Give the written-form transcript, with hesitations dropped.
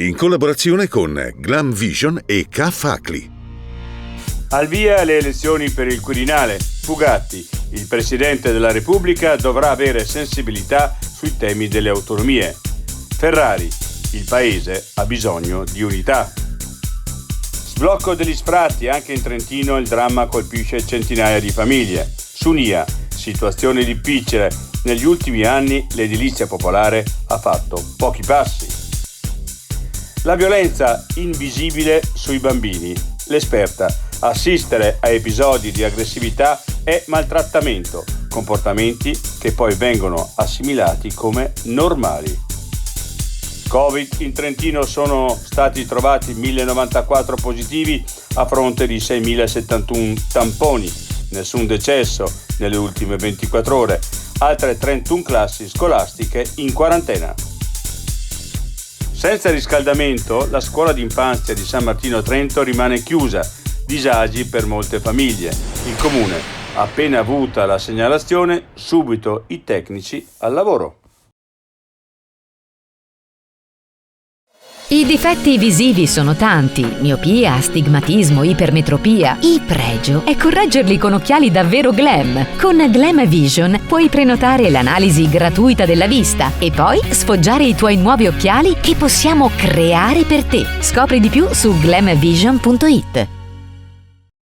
in collaborazione con Glam Vision e K-Facli. Al via le elezioni per il Quirinale. Fugatti, il Presidente della Repubblica dovrà avere sensibilità sui temi delle autonomie. Ferrari, il Paese ha bisogno di unità. Sblocco degli sfratti, anche in Trentino il dramma colpisce centinaia di famiglie. Sunia, situazione difficile, negli ultimi anni l'edilizia popolare ha fatto pochi passi. La violenza invisibile sui bambini. L'esperta, assistere a episodi di aggressività è maltrattamento, comportamenti che poi vengono assimilati come normali. Covid, in Trentino sono stati trovati 1094 positivi a fronte di 6071 tamponi, nessun decesso nelle ultime 24 ore, altre 31 classi scolastiche in quarantena. Senza riscaldamento, la scuola d'infanzia di San Martino Trento rimane chiusa, disagi per molte famiglie. Il comune, appena avuta la segnalazione, subito i tecnici al lavoro. I difetti visivi sono tanti: miopia, astigmatismo, ipermetropia. Il pregio è correggerli con occhiali davvero glam. Con Glam Vision puoi prenotare l'analisi gratuita della vista e poi sfoggiare i tuoi nuovi occhiali che possiamo creare per te. Scopri di più su glamvision.it.